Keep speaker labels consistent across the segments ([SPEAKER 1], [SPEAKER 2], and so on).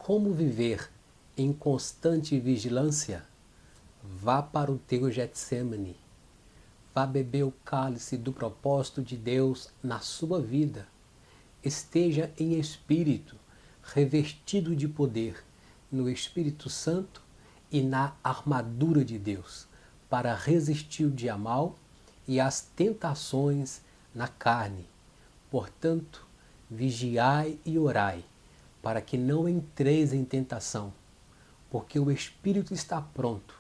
[SPEAKER 1] Como viver em constante vigilância? Vá para o teu Getsemane. Vá beber o cálice do propósito de Deus na sua vida. Esteja em espírito, revestido de poder, no Espírito Santo e na armadura de Deus, para resistir o dia mal e as tentações na carne. Portanto, vigiai e orai, para que não entreis em tentação, porque o espírito está pronto,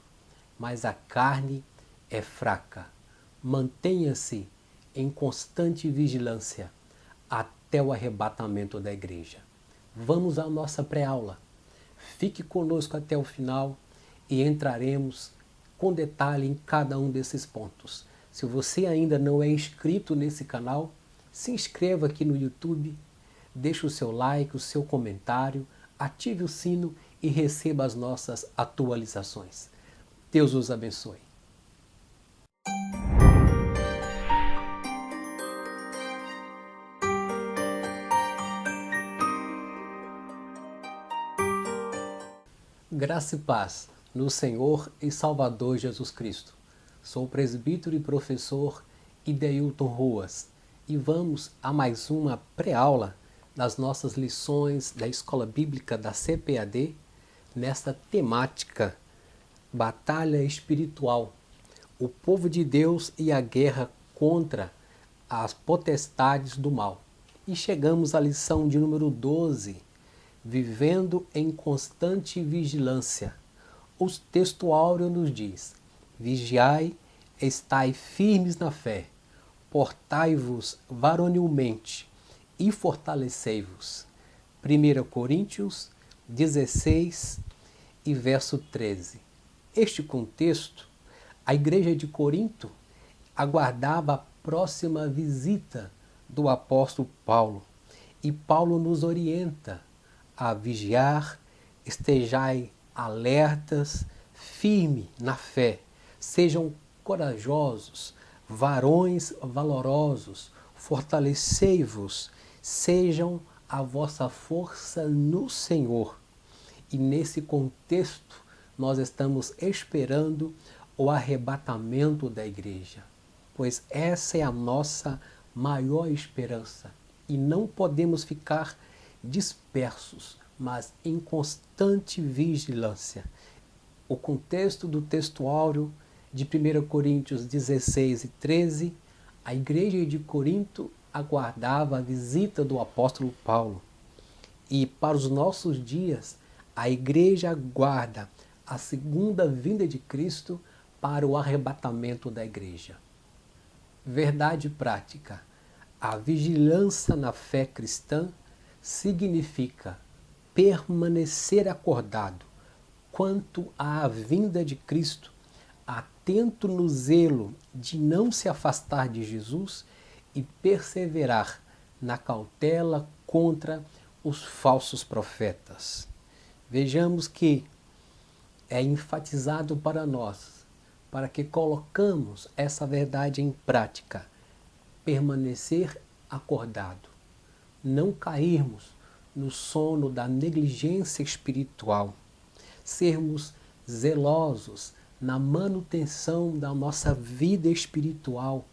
[SPEAKER 1] mas a carne é fraca. Mantenha-se em constante vigilância até o arrebatamento da igreja. Vamos à nossa pré-aula. Fique conosco até o final e entraremos com detalhe em cada um desses pontos. Se você ainda não é inscrito nesse canal, se inscreva aqui no YouTube, deixe o seu like, o seu comentário, ative o sino e receba as nossas atualizações. Deus os abençoe. Graça e paz no Senhor e Salvador Jesus Cristo. Sou o presbítero e professor Ideilton Ruas e vamos a mais uma pré-aula das nossas lições da Escola Bíblica da CPAD nesta temática Batalha Espiritual, o povo de Deus e a guerra contra as potestades do mal. E chegamos à lição de número 12, vivendo em constante vigilância. O texto áureo nos diz: vigiai, estai firmes na fé, portai-vos varonilmente e fortalecei-vos. 1 Coríntios 16 e verso 13. Este contexto, a igreja de Corinto aguardava a próxima visita do apóstolo Paulo. E Paulo nos orienta a vigiar, estejai alertas, firme na fé, sejam corajosos, varões valorosos, fortalecei-vos, sejam a vossa força no Senhor. E nesse contexto, nós estamos esperando o arrebatamento da igreja, pois essa é a nossa maior esperança. E não podemos ficar dispersos, mas em constante vigilância. O contexto do texto áureo de 1 Coríntios 16 e 13, a igreja de Corinto aguardava a visita do apóstolo Paulo. E para os nossos dias, a igreja aguarda a segunda vinda de Cristo para o arrebatamento da igreja. Verdade prática. A vigilância na fé cristã significa permanecer acordado quanto à vinda de Cristo, atento no zelo de não se afastar de Jesus e perseverar na cautela contra os falsos profetas. Vejamos que é enfatizado para nós, para que colocamos essa verdade em prática, permanecer acordado, não cairmos no sono da negligência espiritual, sermos zelosos na manutenção da nossa vida espiritual,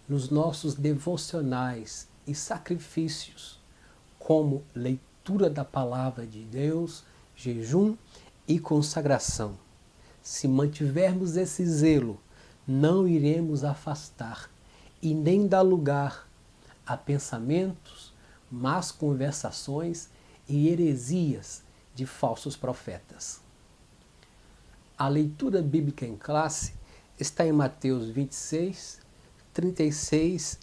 [SPEAKER 1] nos nossos devocionais e sacrifícios, como leitura da palavra de Deus, jejum e consagração. Se mantivermos esse zelo, não iremos afastar e nem dar lugar a pensamentos, más conversações e heresias de falsos profetas. A leitura bíblica em classe está em Mateus 26, 36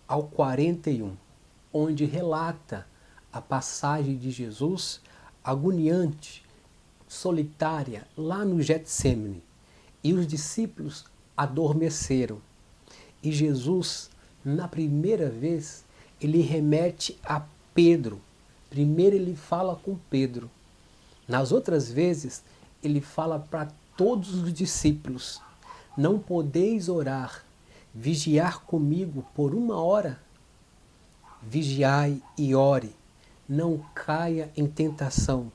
[SPEAKER 1] ao 41, onde relata a passagem de Jesus agoniante, solitária, lá no Getsemane. E os discípulos adormeceram. E Jesus, na primeira vez, ele remete a Pedro. Primeiro ele fala com Pedro. Nas outras vezes, ele fala para todos os discípulos: não podeis orar, vigiar comigo por 1 hora? Vigiai e ore, não caia em tentação.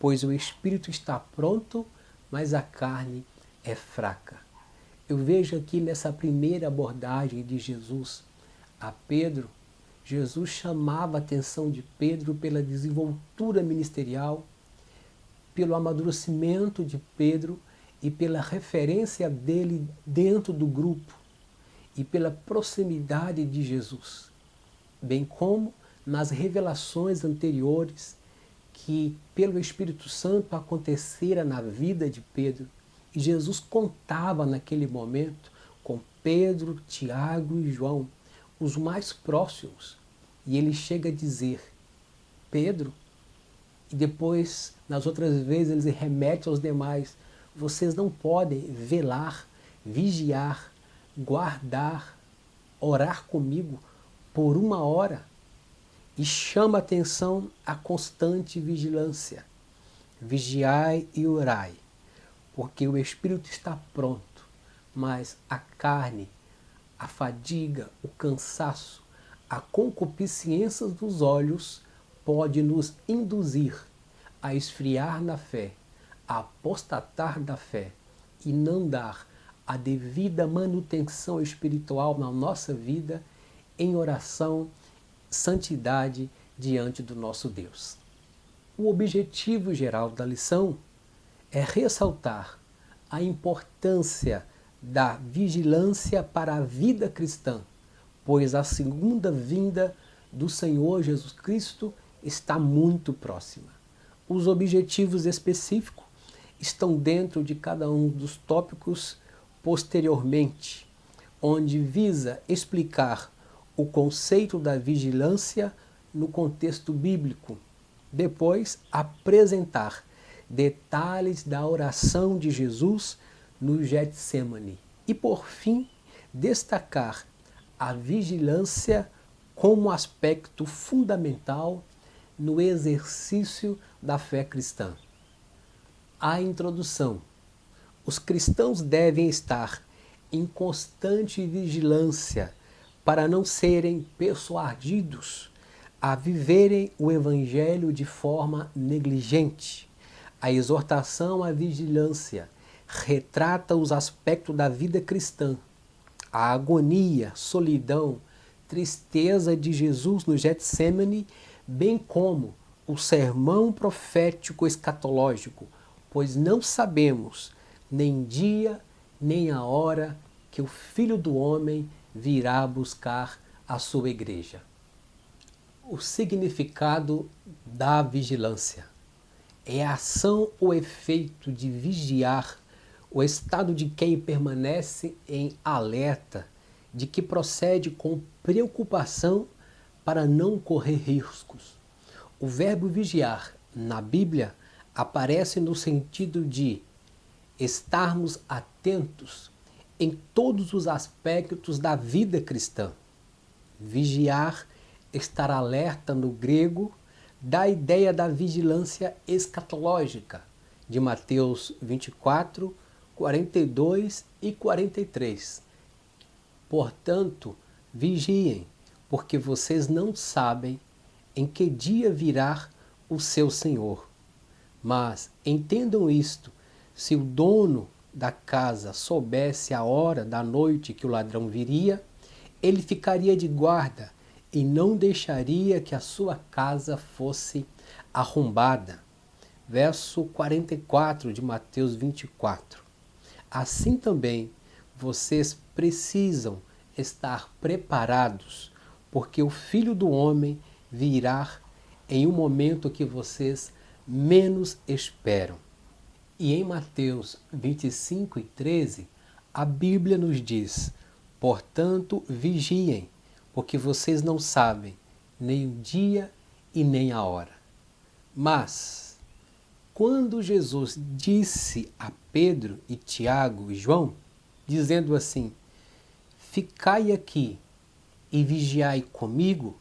[SPEAKER 1] pois o espírito está pronto, mas a carne é fraca. Eu vejo aqui nessa primeira abordagem de Jesus a Pedro, Jesus chamava a atenção de Pedro pela desenvoltura ministerial, pelo amadurecimento de Pedro e pela referência dele dentro do grupo e pela proximidade de Jesus, bem como nas revelações anteriores que pelo Espírito Santo acontecera na vida de Pedro. E Jesus contava naquele momento com Pedro, Tiago e João, os mais próximos. E ele chega a dizer, Pedro, e depois, nas outras vezes, ele remete aos demais, vocês não podem velar, vigiar, guardar, orar comigo por 1 hora. E chama a atenção a constante vigilância. Vigiai e orai, porque o espírito está pronto, mas a carne, a fadiga, o cansaço, a concupiscência dos olhos pode nos induzir a esfriar na fé, a apostatar da fé e não dar a devida manutenção espiritual na nossa vida em oração, santidade diante do nosso Deus. O objetivo geral da lição é ressaltar a importância da vigilância para a vida cristã, pois a segunda vinda do Senhor Jesus Cristo está muito próxima. Os objetivos específicos estão dentro de cada um dos tópicos posteriormente, onde visa explicar o conceito da vigilância no contexto bíblico. Depois, apresentar detalhes da oração de Jesus no Getsemane. E, por fim, destacar a vigilância como aspecto fundamental no exercício da fé cristã. A introdução. Os cristãos devem estar em constante vigilância para não serem persuadidos a viverem o Evangelho de forma negligente. A exortação à vigilância retrata os aspectos da vida cristã, a agonia, solidão, tristeza de Jesus no Getsemane, bem como o sermão profético escatológico, pois não sabemos nem dia nem a hora que o Filho do Homem virá buscar a sua igreja. O significado da vigilância é a ação ou efeito de vigiar, o estado de quem permanece em alerta, de que procede com preocupação para não correr riscos. O verbo vigiar na Bíblia aparece no sentido de estarmos atentos em todos os aspectos da vida cristã. Vigiar, estar alerta no grego, dá a ideia da vigilância escatológica, de Mateus 24, 42 e 43. Portanto, vigiem, porque vocês não sabem em que dia virá o seu Senhor. Mas entendam isto, se o dono da casa soubesse a hora da noite que o ladrão viria, ele ficaria de guarda e não deixaria que a sua casa fosse arrombada. Verso 44 de Mateus 24. Assim também, vocês precisam estar preparados, porque o Filho do Homem virá em um momento que vocês menos esperam. E em Mateus 25 e 13, a Bíblia nos diz, portanto, vigiem, porque vocês não sabem nem o dia e nem a hora. Mas, quando Jesus disse a Pedro e Tiago e João, dizendo assim, ficai aqui e vigiai comigo,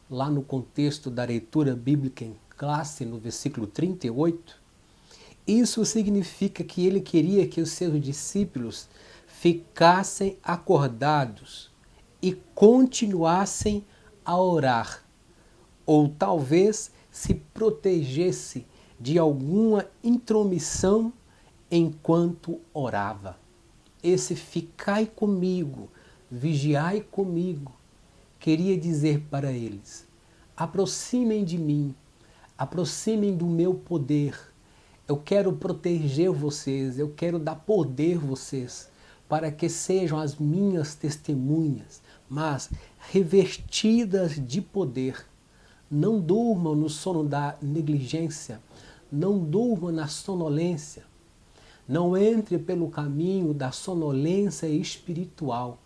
[SPEAKER 1] lá no contexto da leitura bíblica em classe, no versículo 38, isso significa que ele queria que os seus discípulos ficassem acordados e continuassem a orar, ou talvez se protegesse de alguma intromissão enquanto orava. Esse ficai comigo, vigiai comigo, queria dizer para eles: aproximem de mim, aproximem do meu poder. Eu quero proteger vocês, eu quero dar poder a vocês, para que sejam as minhas testemunhas, mas revestidas de poder. Não durmam no sono da negligência, não durmam na sonolência. Não entre pelo caminho da sonolência espiritual,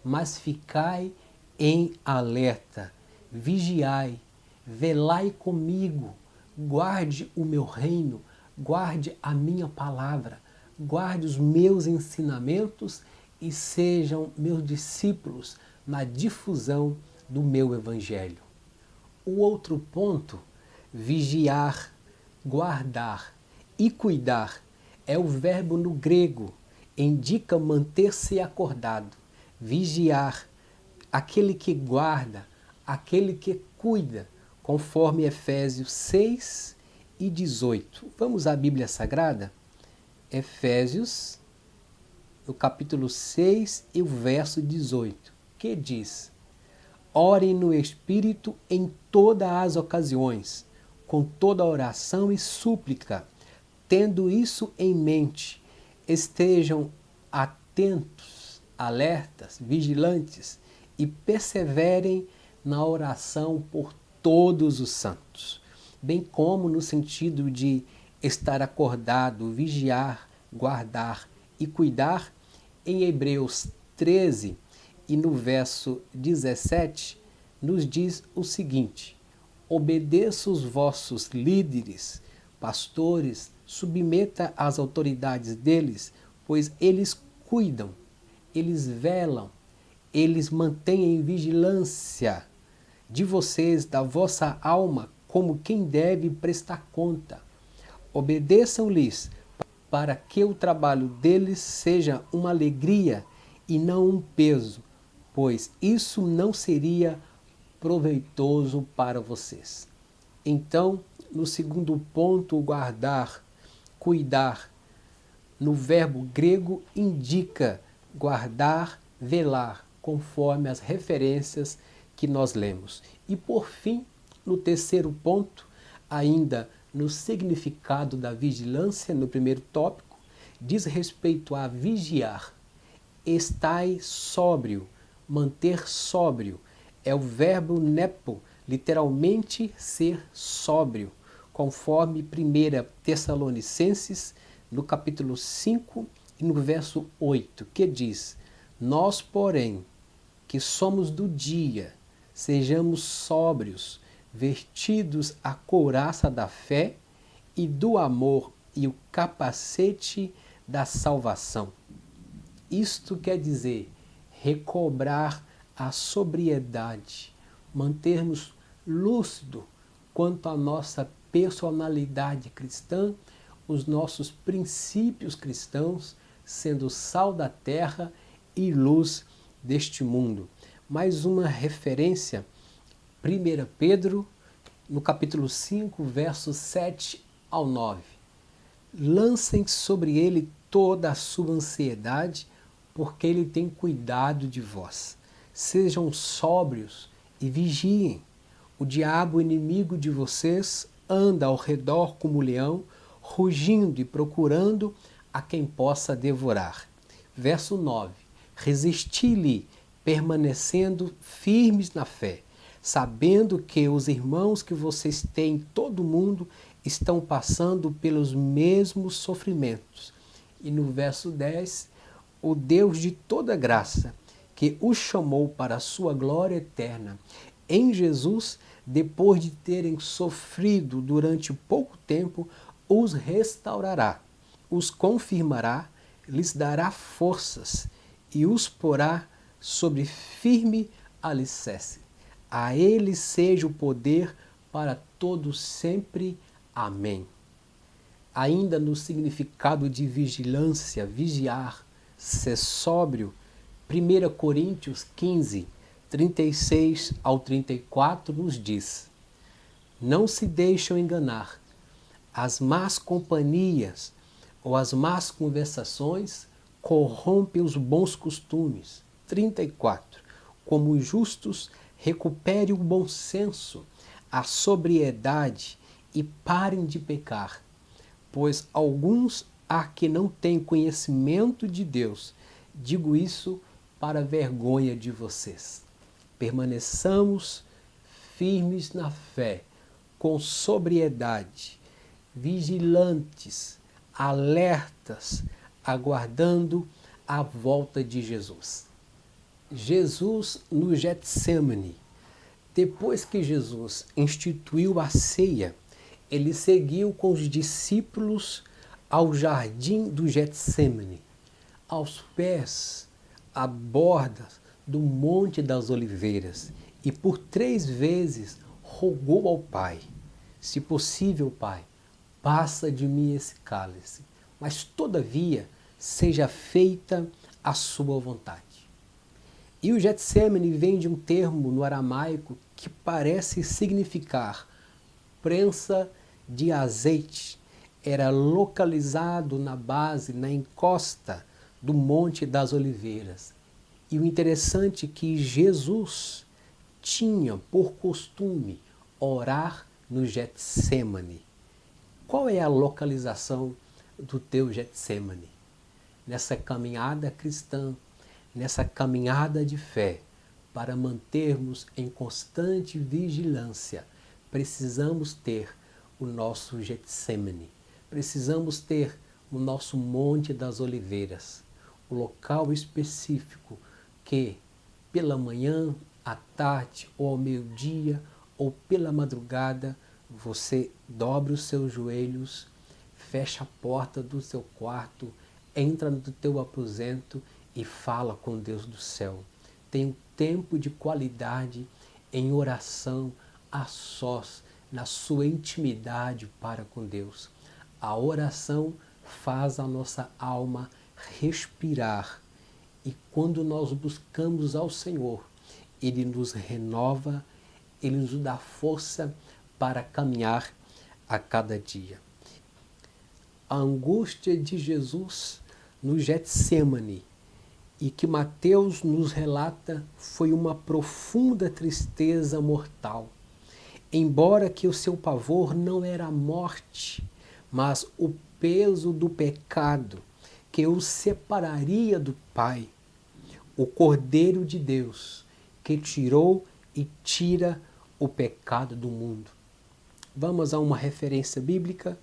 [SPEAKER 1] mas ficai em alerta, vigiai, velai comigo, guarde o meu reino, guarde a minha palavra, guarde os meus ensinamentos e sejam meus discípulos na difusão do meu evangelho. O outro ponto, vigiar, guardar e cuidar, é o verbo no grego, indica manter-se acordado, vigiar, aquele que guarda, aquele que cuida, conforme Efésios 6 e 18. Vamos à Bíblia Sagrada? Efésios, no capítulo 6 e o verso 18, que diz: orem no Espírito em todas as ocasiões, com toda oração e súplica. Tendo isso em mente, estejam atentos, alertas, vigilantes e perseverem na oração por todos os santos, bem como no sentido de estar acordado, vigiar, guardar e cuidar. Em Hebreus 13 e no verso 17, nos diz o seguinte: obedeça os vossos líderes, pastores, submeta às autoridades deles, pois eles cuidam, eles velam, eles mantêm em vigilância de vocês, da vossa alma, como quem deve prestar conta. Obedeçam-lhes, para que o trabalho deles seja uma alegria e não um peso, pois isso não seria proveitoso para vocês. Então, no segundo ponto, guardar, cuidar, no verbo grego indica guardar, velar, conforme as referências que nós lemos. E por fim, no terceiro ponto, ainda no significado da vigilância, no primeiro tópico, diz respeito a vigiar. Estai sóbrio, manter sóbrio, é o verbo nepo, literalmente ser sóbrio, conforme 1 Tessalonicenses, no capítulo 5 e no verso 8, que diz: nós, porém, que somos do dia, sejamos sóbrios, vestidos a couraça da fé e do amor e o capacete da salvação. Isto quer dizer recobrar a sobriedade, mantermos lúcido quanto à nossa personalidade cristã, os nossos princípios cristãos, sendo sal da terra e luz deste mundo. Mais uma referência, 1 Pedro, no capítulo 5, versos 7 ao 9. Lancem sobre ele toda a sua ansiedade, porque ele tem cuidado de vós. Sejam sóbrios e vigiem. O diabo, inimigo de vocês, anda ao redor como leão, rugindo e procurando a quem possa devorar. Verso 9. Resisti-lhe, permanecendo firmes na fé, sabendo que os irmãos que vocês têm em todo o mundo estão passando pelos mesmos sofrimentos. E no verso 10, o Deus de toda graça, que os chamou para a sua glória eterna, em Jesus, depois de terem sofrido durante pouco tempo, os restaurará, os confirmará, lhes dará forças e os porá sobre firme alicerce. A ele seja o poder para todos sempre. Amém. Ainda no significado de vigilância, vigiar, ser sóbrio, 1 Coríntios 15, 36 ao 34 nos diz: não se deixam enganar, As más companhias ou as más conversações corrompem os bons costumes. 34. Como os justos, recupere o bom senso, a sobriedade e parem de pecar, pois alguns há que não têm conhecimento de Deus. Digo isso para vergonha de vocês. Permaneçamos firmes na fé, com sobriedade, vigilantes, alertas, aguardando a volta de Jesus. Jesus no Getsêmani. Depois que Jesus instituiu a ceia, ele seguiu com os discípulos ao jardim do Getsêmani, aos pés, à borda do Monte das Oliveiras, e por 3 vezes rogou ao Pai: se possível, Pai, passa de mim esse cálice, mas todavia seja feita a sua vontade. E o Getsêmani vem de um termo no aramaico que parece significar prensa de azeite. Era localizado na base, na encosta do Monte das Oliveiras. E o interessante é que Jesus tinha por costume orar no Getsêmani. Qual é a localização do teu Getsêmani? Nessa caminhada cristã, nessa caminhada de fé, para mantermos em constante vigilância, precisamos ter o nosso Getsêmani, precisamos ter o nosso Monte das Oliveiras, o local específico que pela manhã, à tarde ou ao meio-dia ou pela madrugada você dobra os seus joelhos, fecha a porta do seu quarto, entra no teu aposento e fala com Deus do céu. Tem um tempo de qualidade em oração a sós, na sua intimidade para com Deus. A oração faz a nossa alma respirar. E quando nós buscamos ao Senhor, Ele nos renova, Ele nos dá força para caminhar a cada dia. A angústia de Jesus no Getsêmani, e que Mateus nos relata, foi uma profunda tristeza mortal. Embora que o seu pavor não era a morte, mas o peso do pecado que o separaria do Pai, o Cordeiro de Deus, que tirou e tira o pecado do mundo. Vamos a uma referência bíblica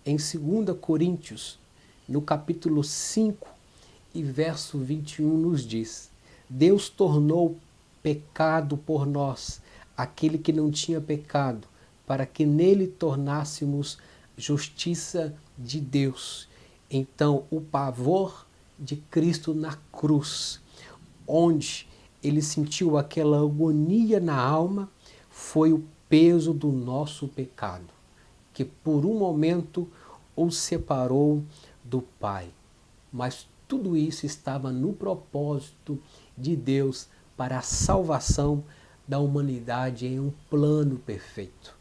[SPEAKER 1] em 2 Coríntios, no capítulo 5 e verso 21 nos diz: Deus tornou pecado por nós, aquele que não tinha pecado, para que nele tornássemos justiça de Deus. Então, o pavor de Cristo na cruz, onde ele sentiu aquela agonia na alma, foi o peso do nosso pecado, que por um momento o separou do Pai. Mas tudo isso estava no propósito de Deus para a salvação da humanidade em um plano perfeito.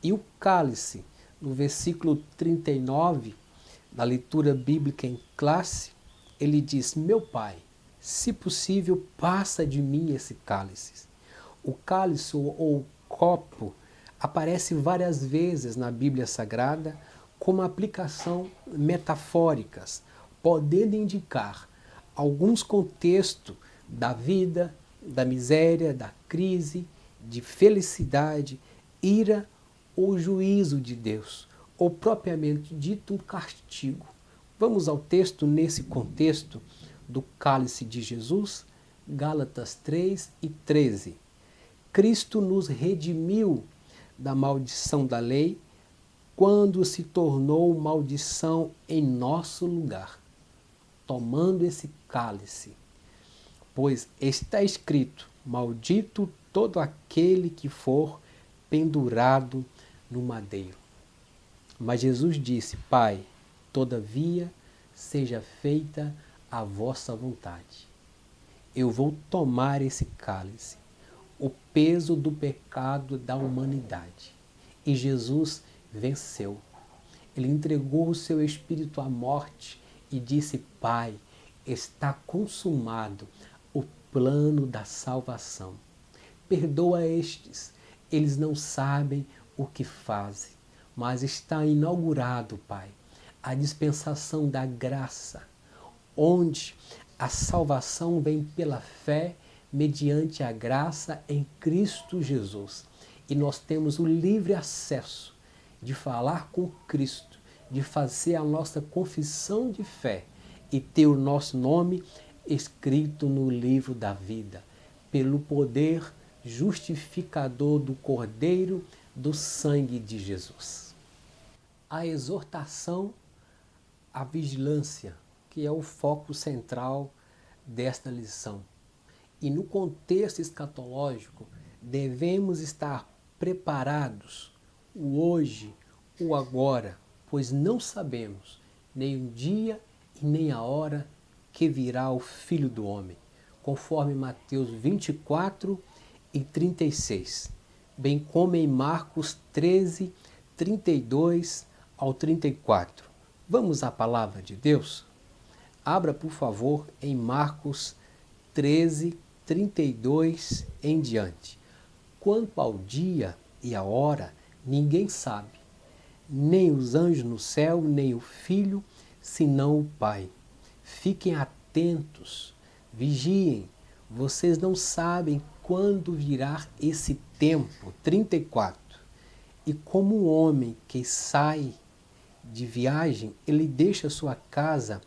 [SPEAKER 1] E o cálice, no versículo 39, na leitura bíblica em classe, ele diz: meu Pai, se possível, passa de mim esse cálice. O cálice ou copo aparece várias vezes na Bíblia Sagrada como aplicação metafóricas, podendo indicar alguns contextos da vida, da miséria, da crise, de felicidade, ira ou juízo de Deus, ou propriamente dito um castigo. Vamos ao texto nesse contexto do cálice de Jesus, Gálatas 3 e 13. Cristo nos redimiu da maldição da lei quando se tornou maldição em nosso lugar, tomando esse cálice. Pois está escrito: maldito todo aquele que for pendurado no madeiro. Mas Jesus disse: Pai, todavia seja feita a vossa vontade. Eu vou tomar esse cálice, o peso do pecado da humanidade. E Jesus venceu. Ele entregou o seu espírito à morte e disse: Pai, está consumado o plano da salvação. Perdoa estes, eles não sabem o que fazem, mas está inaugurado, Pai, a dispensação da graça, onde a salvação vem pela fé mediante a graça em Cristo Jesus. E nós temos o livre acesso de falar com Cristo, de fazer a nossa confissão de fé e ter o nosso nome escrito no livro da vida, pelo poder justificador do Cordeiro do sangue de Jesus. A exortação à vigilância, que é o foco central desta lição. E no contexto escatológico, devemos estar preparados, o hoje, o agora, pois não sabemos nem o dia e nem a hora que virá o Filho do Homem, conforme Mateus 24 e 36, bem como em Marcos 13, 32 ao 34. Vamos à palavra de Deus? Abra, por favor, em Marcos 13, 32 em diante. Quanto ao dia e a hora, ninguém sabe, nem os anjos no céu, nem o Filho, senão o Pai. Fiquem atentos, vigiem, vocês não sabem quando virá esse tempo. 34. E como um homem que sai de viagem, ele deixa sua casa,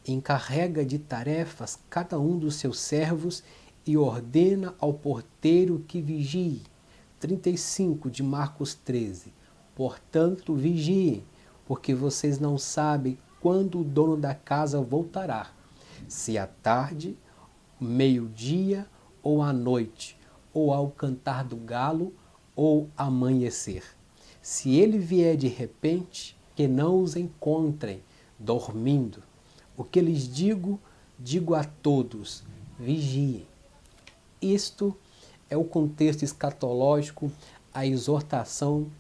[SPEAKER 1] encarrega de tarefas cada um dos seus servos e ordena ao porteiro que vigie. 35 de Marcos 13. Portanto, vigiem, porque vocês não sabem quando o dono da casa voltará, se à tarde, meio-dia ou à noite, ou ao cantar do galo, ou amanhecer. Se ele vier de repente, que não os encontrem dormindo. O que lhes digo, digo a todos: vigiem. Isto é o contexto escatológico, a exortação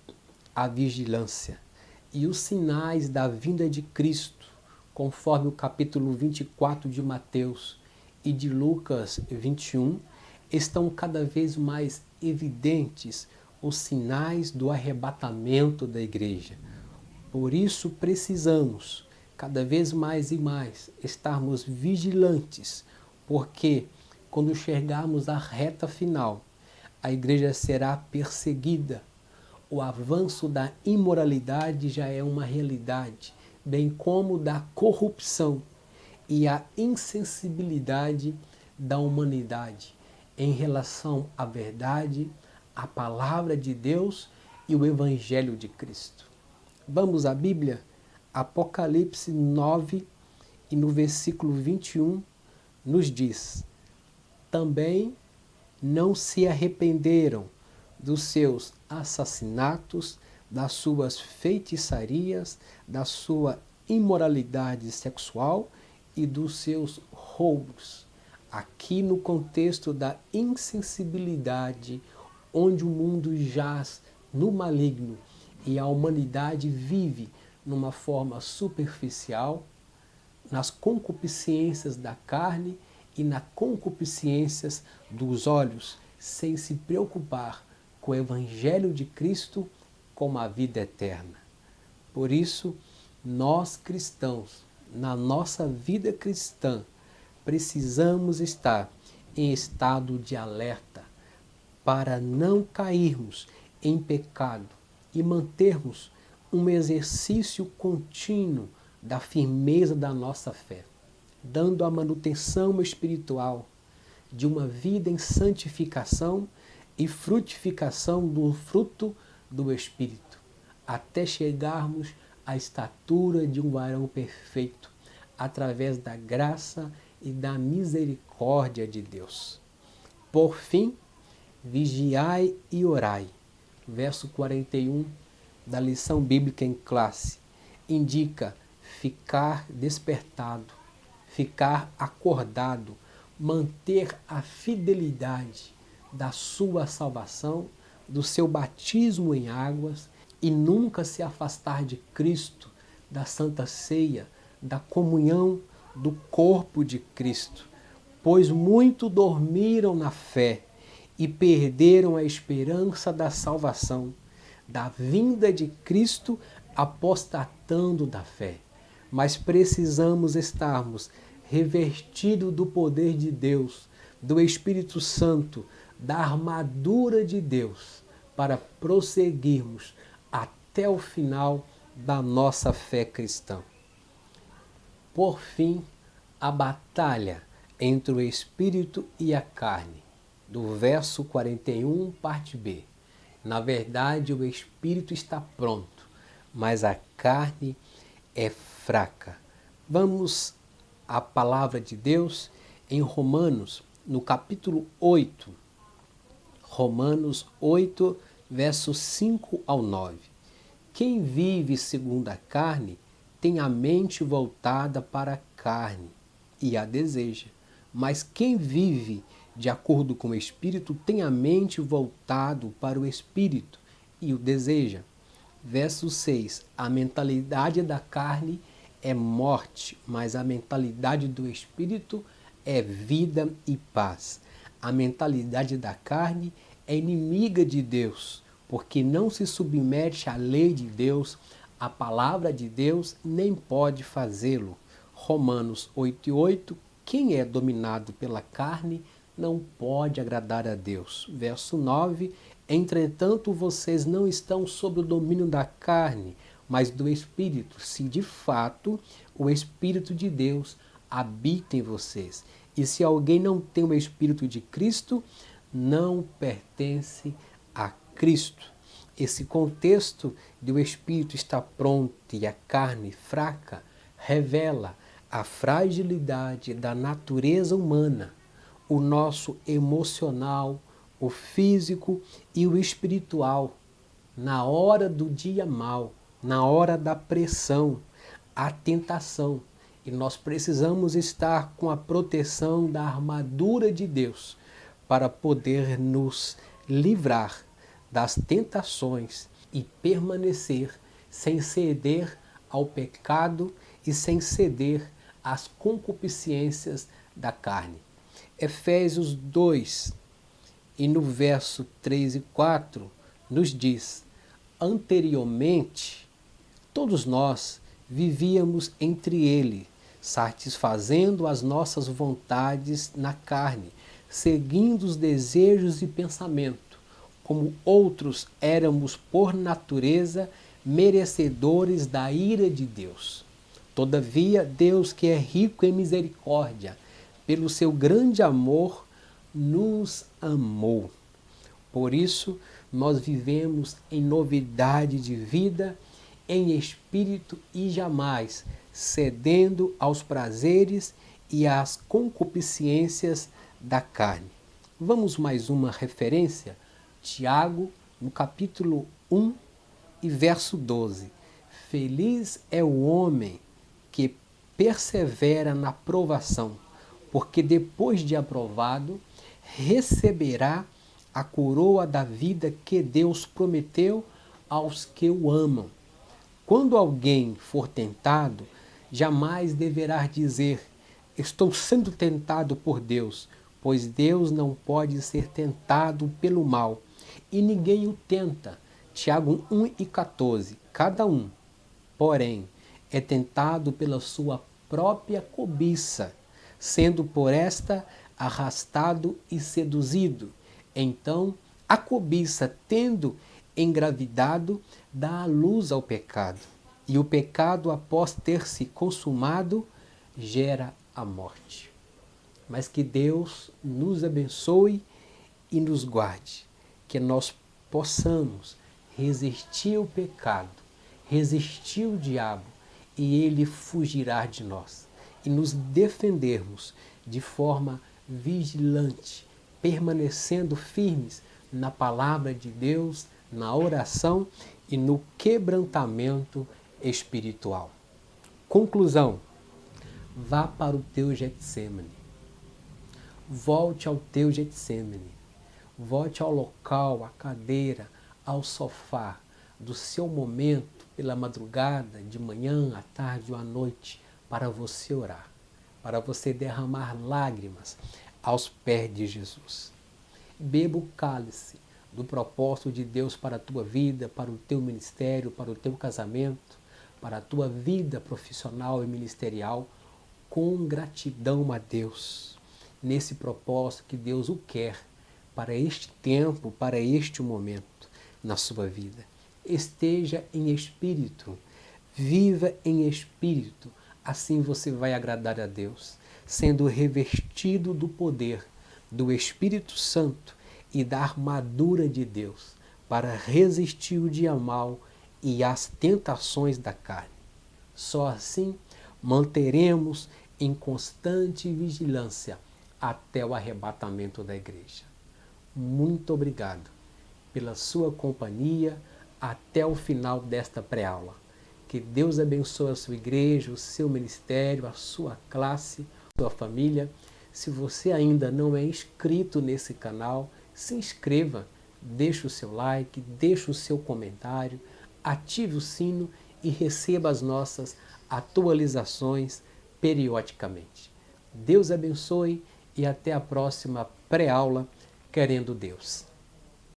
[SPEAKER 1] à vigilância. E os sinais da vinda de Cristo, conforme o capítulo 24 de Mateus e de Lucas 21, estão cada vez mais evidentes os sinais do arrebatamento da igreja. Por isso precisamos, cada vez mais e mais, estarmos vigilantes, porque quando chegarmos à reta final, a igreja será perseguida. O avanço da imoralidade já é uma realidade, bem como da corrupção e a insensibilidade da humanidade em relação à verdade, à palavra de Deus e o Evangelho de Cristo. Vamos à Bíblia? Apocalipse 9 e no versículo 21 nos diz: também não se arrependeram dos seus assassinatos, das suas feitiçarias, da sua imoralidade sexual e dos seus roubos. Aqui no contexto da insensibilidade, onde o mundo jaz no maligno e a humanidade vive numa forma superficial, nas concupiscências da carne e nas concupiscências dos olhos, sem se preocupar com o Evangelho de Cristo como a vida eterna. Por isso, nós cristãos, na nossa vida cristã, precisamos estar em estado de alerta para não cairmos em pecado e mantermos um exercício contínuo da firmeza da nossa fé, dando a manutenção espiritual de uma vida em santificação e frutificação do fruto do Espírito, até chegarmos à estatura de um varão perfeito, através da graça e da misericórdia de Deus. Por fim, vigiai e orai. Verso 41 da lição bíblica em classe indica ficar despertado, ficar acordado, manter a fidelidade da sua salvação, do seu batismo em águas e nunca se afastar de Cristo, da Santa Ceia, da comunhão do corpo de Cristo, pois muito dormiram na fé e perderam a esperança da salvação, da vinda de Cristo apostatando da fé. Mas precisamos estarmos revestidos do poder de Deus, do Espírito Santo, da armadura de Deus, para prosseguirmos até o final da nossa fé cristã. Por fim, a batalha entre o Espírito e a carne, do verso 41, parte B. Na verdade, o Espírito está pronto, mas a carne é fraca. Vamos à palavra de Deus em Romanos, no capítulo 8. Romanos 8, versos 5 ao 9. Quem vive segundo a carne tem a mente voltada para a carne e a deseja. Mas quem vive de acordo com o Espírito tem a mente voltado para o Espírito e o deseja. Verso 6. A mentalidade da carne é morte, mas a mentalidade do Espírito é vida e paz. A mentalidade da carne é inimiga de Deus, porque não se submete à lei de Deus, à palavra de Deus, nem pode fazê-lo. Romanos 8:8, quem é dominado pela carne não pode agradar a Deus. Verso 9, entretanto vocês não estão sob o domínio da carne, mas do Espírito, se de fato o Espírito de Deus habita em vocês. E se alguém não tem o Espírito de Cristo, não pertence a Cristo. Esse contexto de o Espírito estar pronto e a carne fraca revela a fragilidade da natureza humana, o nosso emocional, o físico e o espiritual, na hora do dia mau, na hora da pressão, a tentação. E nós precisamos estar com a proteção da armadura de Deus para poder nos livrar das tentações e permanecer sem ceder ao pecado e sem ceder às concupiscências da carne. Efésios 2, e no verso 3 e 4, nos diz: anteriormente, todos nós vivíamos entre ele, satisfazendo as nossas vontades na carne, seguindo os desejos e pensamento. Como outros éramos por natureza merecedores da ira de Deus. Todavia, Deus, que é rico em misericórdia, pelo seu grande amor, nos amou. Por isso, nós vivemos em novidade de vida, em espírito e jamais cedendo aos prazeres e às concupiscências da carne. Vamos mais uma referência? Tiago, no capítulo 1 e verso 12. Feliz é o homem que persevera na provação, porque depois de aprovado, receberá a coroa da vida que Deus prometeu aos que o amam. Quando alguém for tentado, jamais deverá dizer: estou sendo tentado por Deus, pois Deus não pode ser tentado pelo mal, e ninguém o tenta. Tiago 1:14. Cada um, porém, é tentado pela sua própria cobiça, sendo por esta arrastado e seduzido. Então, a cobiça, tendo engravidado, dá a luz ao pecado. E o pecado, após ter se consumado, gera a morte. Mas que Deus nos abençoe e nos guarde, que nós possamos resistir ao pecado, resistir ao diabo, e ele fugirá de nós. E nos defendermos de forma vigilante, permanecendo firmes na palavra de Deus, na oração e no quebrantamento espiritual. Conclusão: vá para o teu Getsemane. Volte ao teu Getsemane. Volte ao local, à cadeira, ao sofá do seu momento pela madrugada, de manhã, à tarde ou à noite, para você orar, para você derramar lágrimas aos pés de Jesus. Beba o cálice do propósito de Deus para a tua vida, para o teu ministério, para o teu casamento, para a tua vida profissional e ministerial, com gratidão a Deus, nesse propósito que Deus o quer para este tempo, para este momento na sua vida. Esteja em espírito, viva em espírito, assim você vai agradar a Deus, sendo revestido do poder do Espírito Santo e da armadura de Deus para resistir o dia mal e as tentações da carne. Só assim manteremos em constante vigilância até o arrebatamento da igreja. Muito obrigado pela sua companhia até o final desta pré-aula. Que Deus abençoe a sua igreja, o seu ministério, a sua classe, a sua família. Se você ainda não é inscrito nesse canal, se inscreva, deixe o seu like, deixe o seu comentário, ative o sino e receba as nossas atualizações periodicamente. Deus abençoe e até a próxima pré-aula, querendo Deus.